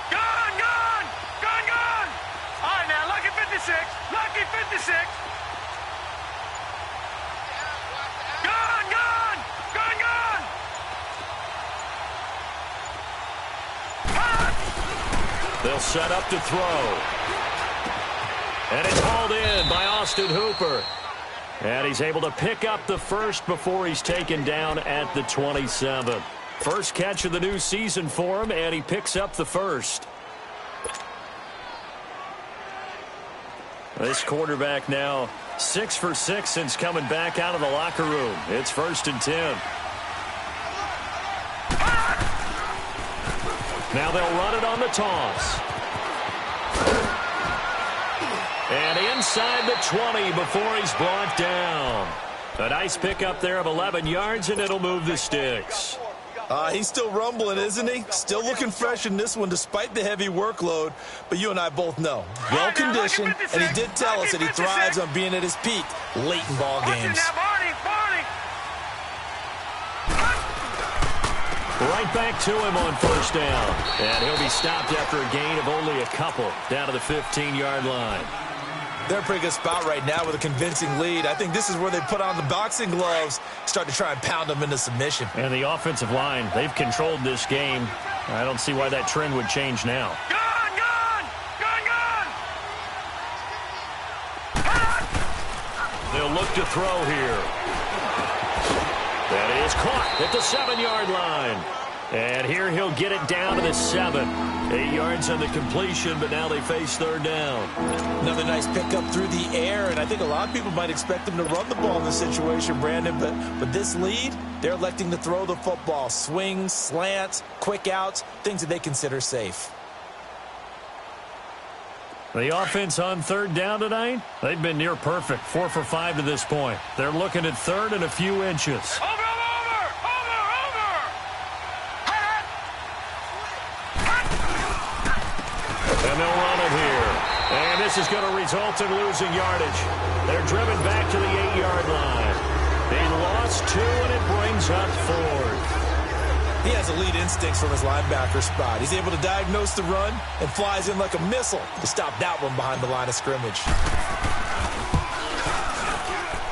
Gone, gone, gone, gone. All right, now, lucky 56, lucky 56. Gone, gone, gone, gone. They'll set up to throw. And it's hauled in by Austin Hooper. And he's able to pick up the first before he's taken down at the 27. First catch of the new season for him, and he picks up the first. This quarterback now 6 for 6 since coming back out of the locker room. It's 1st and 10. Now they'll run it on the toss. And inside the 20 before he's brought down. A nice pickup there of 11 yards, and it'll move the sticks. He's still rumbling, isn't he? Still looking fresh in this one despite the heavy workload. But you and I both know, well-conditioned, and he did tell us that he thrives on being at his peak late in ball games. Right back to him on 1st down. And he'll be stopped after a gain of only a couple down to the 15-yard line. They're in a pretty good spot right now with a convincing lead. I think this is where they put on the boxing gloves, start to try and pound them into submission. And the offensive line, they've controlled this game. I don't see why that trend would change now. Gone, gone, gone, gone. They'll look to throw here. That is caught at the 7-yard line. And here he'll get it down to the 7. 8 yards on the completion, but now they face 3rd down. Another nice pickup through the air, and I think a lot of people might expect them to run the ball in this situation, Brandon, but this lead, they're electing to throw the football. Swings, slants, quick outs, things that they consider safe. The offense on 3rd down tonight, they've been near perfect, 4 for 5 to this point. They're looking at 3rd and a few inches. Over. And they'll run it here. And this is going to result in losing yardage. They're driven back to the 8-yard line. They lost 2, and it brings up 4th. He has elite instincts from his linebacker spot. He's able to diagnose the run and flies in like a missile to stop that one behind the line of scrimmage.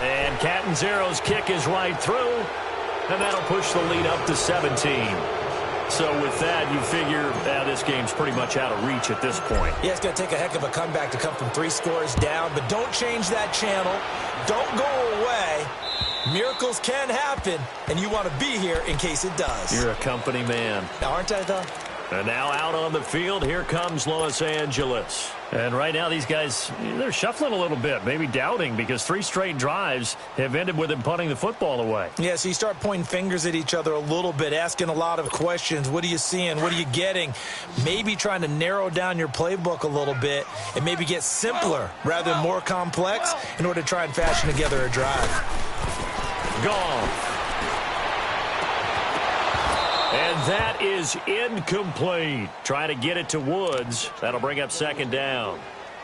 And Catanzaro's kick is right through, and that'll push the lead up to 17. So with that, you figure this game's pretty much out of reach at this point. Yeah, it's going to take a heck of a comeback to come from 3 scores down, but don't change that channel. Don't go away. Miracles can happen, and you want to be here in case it does. You're a company man. Aren't I, though? And now out on the field, here comes Los Angeles. And right now, these guys, they're shuffling a little bit, maybe doubting, because 3 straight drives have ended with them punting the football away. Yeah, so you start pointing fingers at each other a little bit, asking a lot of questions. What are you seeing? What are you getting? Maybe trying to narrow down your playbook a little bit and maybe get simpler rather than more complex in order to try and fashion together a drive. Gone. And that is incomplete. Trying to get it to Woods. That'll bring up 2nd down.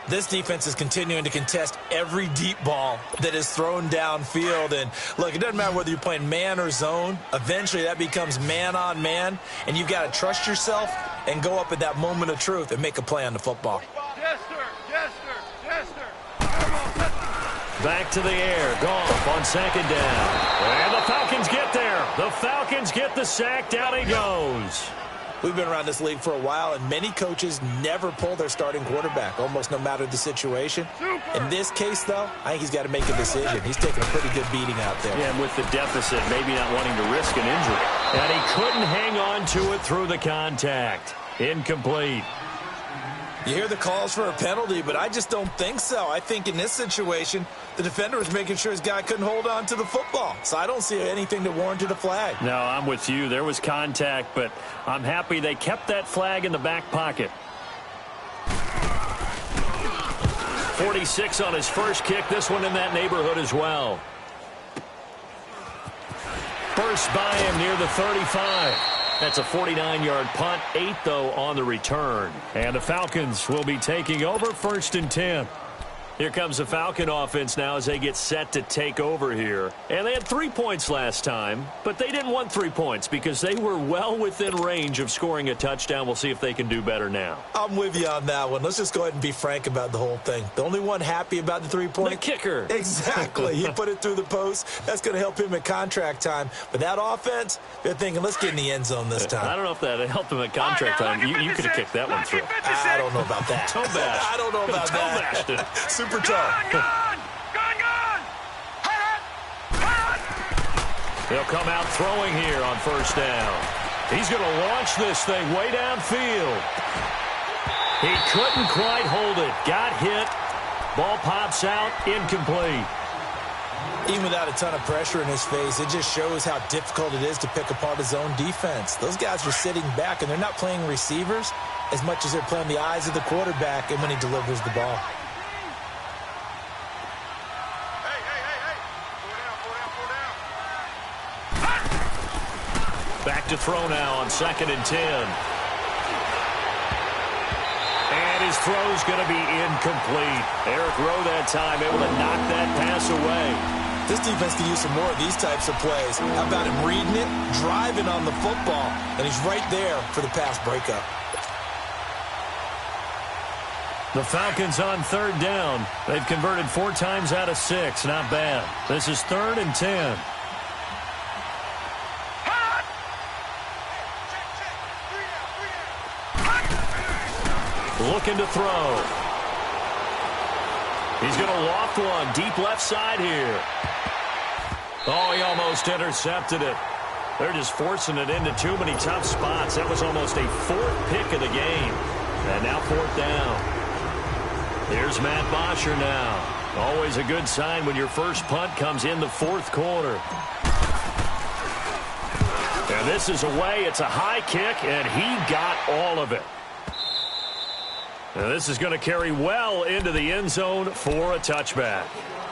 This defense is continuing to contest every deep ball that is thrown downfield. And, look, it doesn't matter whether you're playing man or zone. Eventually, that becomes man-on-man, and you've got to trust yourself and go up at that moment of truth and make a play on the football. Yes, sir. Yes, sir. Yes, sir. Back to the air. Goff on 2nd down. And the Falcons get there. The Falcons get the sack. Down he goes. We've been around this league for a while, and many coaches never pull their starting quarterback, almost no matter the situation. In this case, though, I think he's got to make a decision. He's taking a pretty good beating out there. Yeah, and with the deficit, maybe not wanting to risk an injury. And he couldn't hang on to it through the contact. Incomplete. You hear the calls for a penalty, but I just don't think so. I think in this situation, the defender was making sure his guy couldn't hold on to the football. So I don't see anything that warranted a flag. No, I'm with you. There was contact, but I'm happy they kept that flag in the back pocket. 46 on his first kick. This one in that neighborhood as well. First by him near the 35. That's a 49-yard punt, 8, though, on the return. And the Falcons will be taking over 1st and 10. Here comes the Falcon offense now as they get set to take over here. And they had 3 points last time, but they didn't want 3 points because they were well within range of scoring a touchdown. We'll see if they can do better now. I'm with you on that one. Let's just go ahead and be frank about the whole thing. The only one happy about the 3-point? The kicker. Exactly. He put it through the post. That's going to help him at contract time. But that offense, they're thinking, let's get in the end zone this time. I don't know if that helped him at contract time. You could have kicked that one through. I don't know about that. Toe bash. I don't know about that. Super toe. Gone! They'll come out throwing here on 1st down. He's going to launch this thing way downfield. He couldn't quite hold it. Got hit. Ball pops out. Incomplete. Even without a ton of pressure in his face, it just shows how difficult it is to pick apart his own defense. Those guys are sitting back, and they're not playing receivers as much as they're playing the eyes of the quarterback and when he delivers the ball. Back to throw now on 2nd and 10. And his throw's going to be incomplete. Eric Rowe that time able to knock that pass away. This defense can use some more of these types of plays. How about him reading it, driving on the football, and he's right there for the pass breakup. The Falcons on 3rd down. They've converted 4 times out of 6. Not bad. This is 3rd and 10. Looking to throw. He's going to loft one deep left side here. Oh, he almost intercepted it. They're just forcing it into too many tough spots. That was almost a 4th pick of the game. And now 4th down. Here's Matt Bosher now. Always a good sign when your first punt comes in the 4th quarter. And this is away. It's a high kick, and he got all of it. Now this is going to carry well into the end zone for a touchback.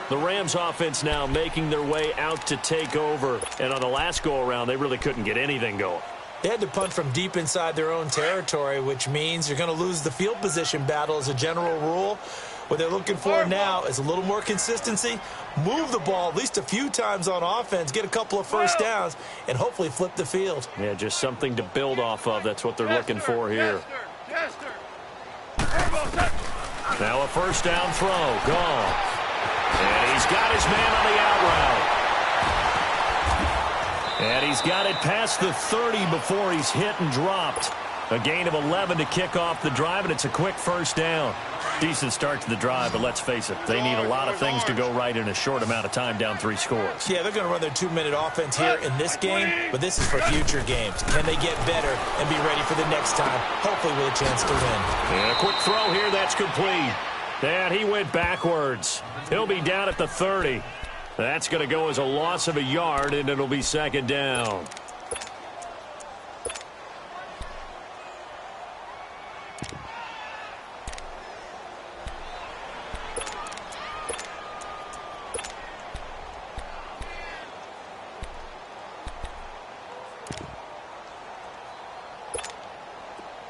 The Rams offense now making their way out to take over. And on the last go-around, they really couldn't get anything going. They had to punt from deep inside their own territory, which means you're going to lose the field position battle as a general rule. What they're looking for now is a little more consistency, move the ball at least a few times on offense, get a couple of first downs, and hopefully flip the field. Yeah, just something to build off of. That's what they're looking for here. Now a 1st down throw. Gone. And he's got his man on the out route. And he's got it past the 30 before he's hit and dropped. A gain of 11 to kick off the drive, and it's a quick 1st down. Decent start to the drive, but let's face it, they need a lot of things to go right in a short amount of time, down 3 scores. Yeah, they're going to run their 2-minute offense here in this game, but this is for future games. Can they get better and be ready for the next time, hopefully with a chance to win? And a quick throw here, that's complete. And he went backwards. He'll be down at the 30. That's going to go as a loss of a yard, and it'll be 2nd down.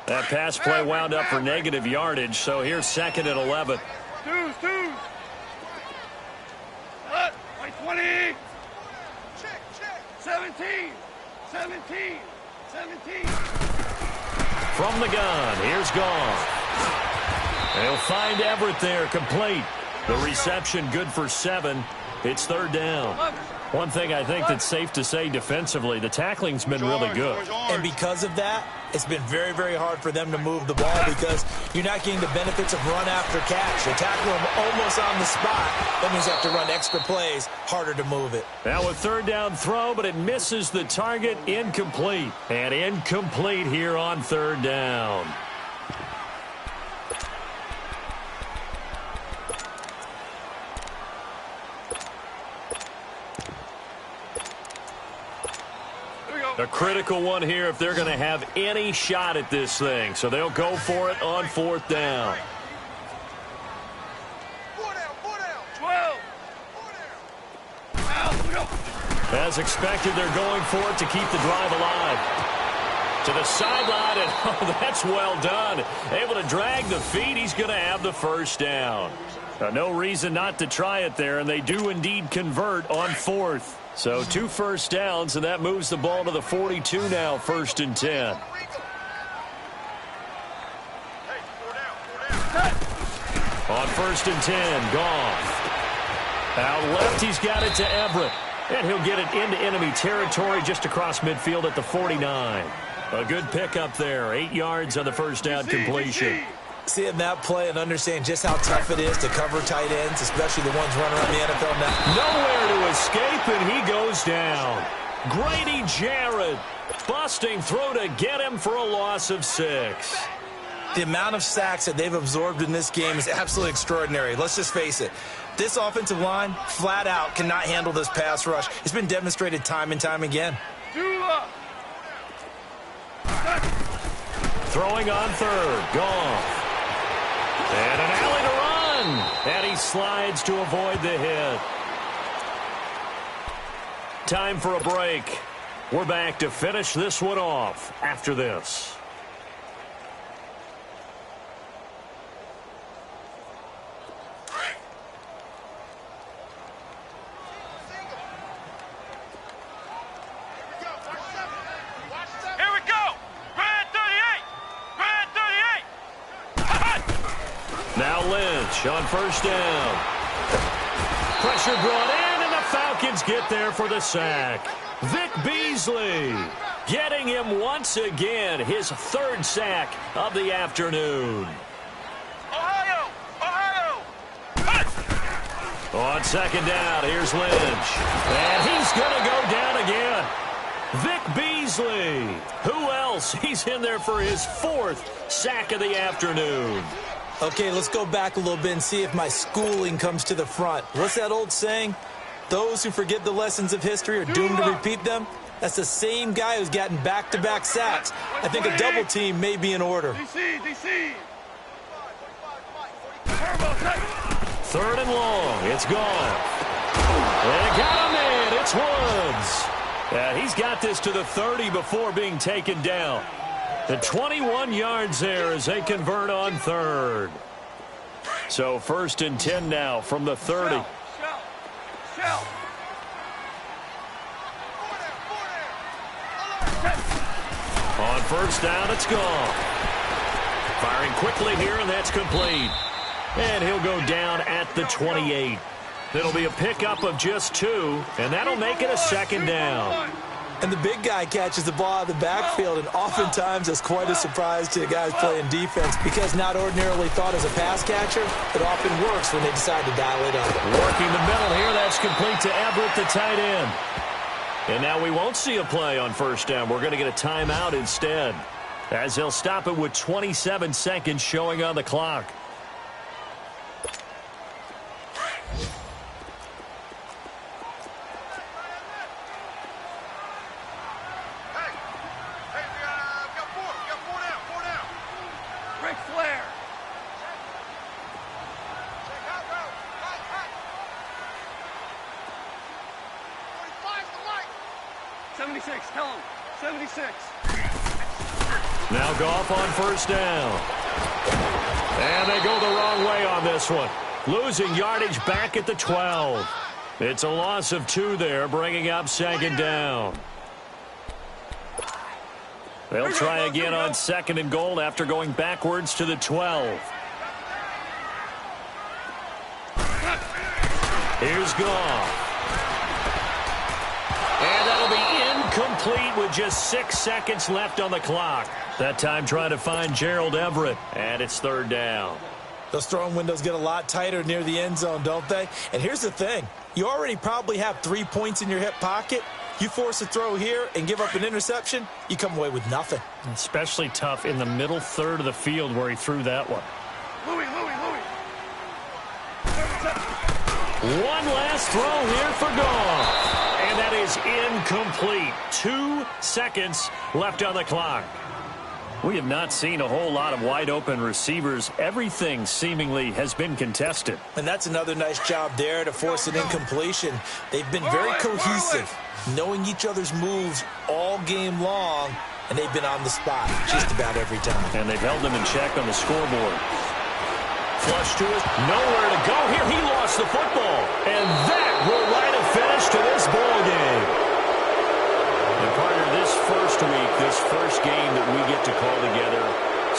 That pass play wound up for negative yardage, so here's 2nd and 11. Twos. 20. 17. From the gun, here's Goff. They'll find Everett there, complete. The reception good for 7. It's 3rd down. One thing I think that's safe to say defensively, the tackling's been really good. And because of that, it's been very, very hard for them to move the ball because you're not getting the benefits of run after catch. You're tackling them almost on the spot. That means you have to run extra plays, harder to move it. Now a 3rd down throw, but it misses the target, incomplete. And incomplete here on 3rd down. critical one here if they're going to have any shot at this thing. So they'll go for it on 4th down. 12. As expected, they're going for it to keep the drive alive. To the sideline, and oh, that's well done. Able to drag the feet. He's going to have the first down. No reason not to try it there, and they do indeed convert on 4th. So 2 first downs, and that moves the ball to the 42 now, 1st and 10. On 1st and 10, Goff. Out left, he's got it to Everett. And he'll get it into enemy territory just across midfield at the 49. A good pickup there. 8 yards on the first down completion. Seeing that play and understand just how tough it is to cover tight ends, especially the ones running around the NFL now. Nowhere to escape, and he goes down. Grady Jarrett busting through to get him for a loss of 6. The amount of sacks that they've absorbed in this game is absolutely extraordinary. Let's just face it. This offensive line, flat out, cannot handle this pass rush. It's been demonstrated time and time again. Throwing on 3rd, Goff. And an alley to run. And he slides to avoid the hit. Time for a break. We're back to finish this one off after this. On 1st down. Pressure brought in, and the Falcons get there for the sack. Vic Beasley getting him once again, his 3rd sack of the afternoon. Ohio! On 2nd down, here's Lynch. And he's going to go down again. Vic Beasley. Who else? He's in there for his 4th sack of the afternoon. Okay, let's go back a little bit and see if my schooling comes to the front. What's that old saying? Those who forget the lessons of history are doomed to repeat them. That's the same guy who's gotten back-to-back sacks. I think a double team may be in order. DC. 3rd and long. It's gone. They got him in. It's Woods. He's got this to the 30 before being taken down. The 21 yards there as they convert on 3rd. So 1st and 10 now from the 30. Shell. On 1st down, it's gone. Firing quickly here, and that's complete. And he'll go down at the 28. It'll be a pickup of just 2, and that'll make it a 2nd down. And the big guy catches the ball out of the backfield, and oftentimes that's quite a surprise to the guys playing defense because not ordinarily thought as a pass catcher, it often works when they decide to dial it up. Working the middle here, that's complete to Everett, the tight end. And now we won't see a play on 1st down. We're going to get a timeout instead, as they'll stop it with 27 seconds showing on the clock. Flair. 76, tell him. 76. Now Goff on 1st down. And they go the wrong way on this one. Losing yardage back at the 12. It's a loss of 2 there, bringing up 2nd down. They'll try again on 2nd and goal after going backwards to the 12. Here's Goff. And that'll be incomplete with just 6 seconds left on the clock. That time trying to find Gerald Everett. And it's 3rd down. Those throwing windows get a lot tighter near the end zone, don't they? And here's the thing. You already probably have 3 points in your hip pocket. You force a throw here and give up an interception, you come away with nothing. Especially tough in the middle third of the field where he threw that one. Louis. One last throw here for Goff. And that That is incomplete. 2 seconds left on the clock. We have not seen a whole lot of wide-open receivers. Everything seemingly has been contested. And that's another nice job there to force an incompletion. They've been very cohesive, knowing each other's moves all game long, and they've been on the spot just about every time. And they've held them in check on the scoreboard. Flush to it. Nowhere to go here. He lost the football. And that will write a finish to this ball game. And partner, this first week, this first game that we get to call together,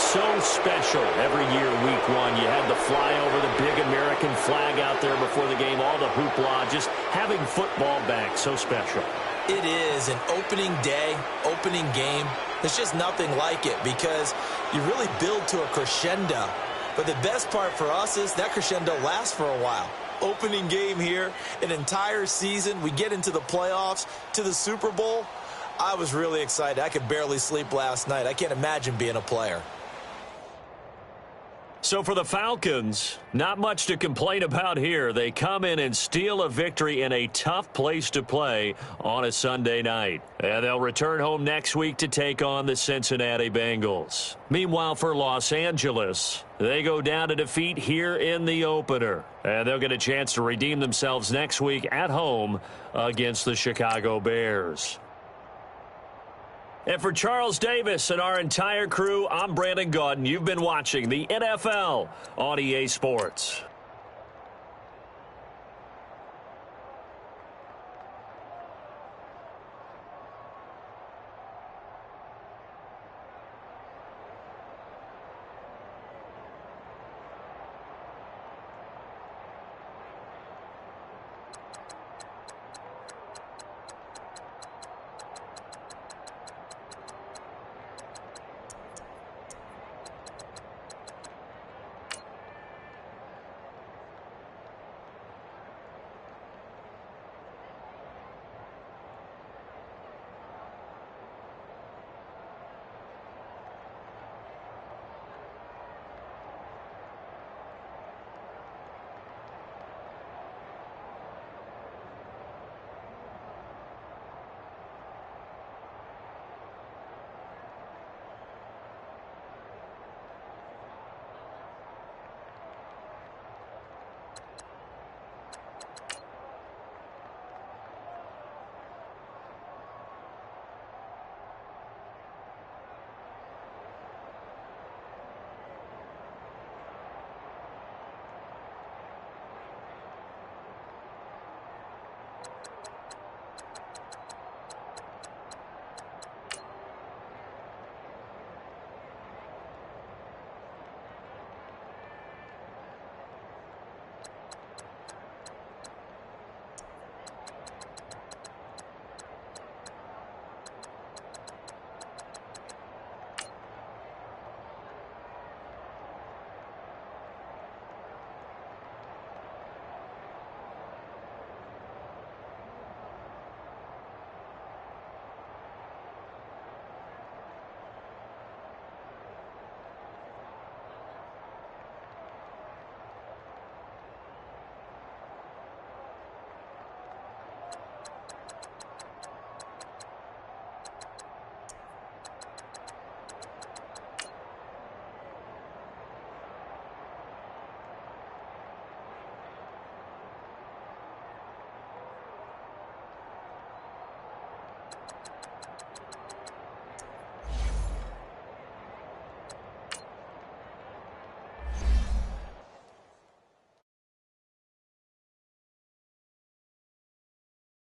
so special every year, week one. You had the flyover, the big American flag out there before the game, all the hoopla, just having football back, so special. It is an opening day, opening game. There's just nothing like it because you really build to a crescendo. But the best part for us is that crescendo lasts for a while. Opening game here, an entire season. We get into the playoffs, to the Super Bowl. I was really excited. I could barely sleep last night. I can't imagine being a player. So for the Falcons, not much to complain about here. They come in and steal a victory in a tough place to play on a Sunday night. And they'll return home next week to take on the Cincinnati Bengals. Meanwhile, for Los Angeles, they go down to defeat here in the opener. And they'll get a chance to redeem themselves next week at home against the Chicago Bears. And for Charles Davis and our entire crew, I'm Brandon Gaudin. You've been watching the NFL on EA Sports.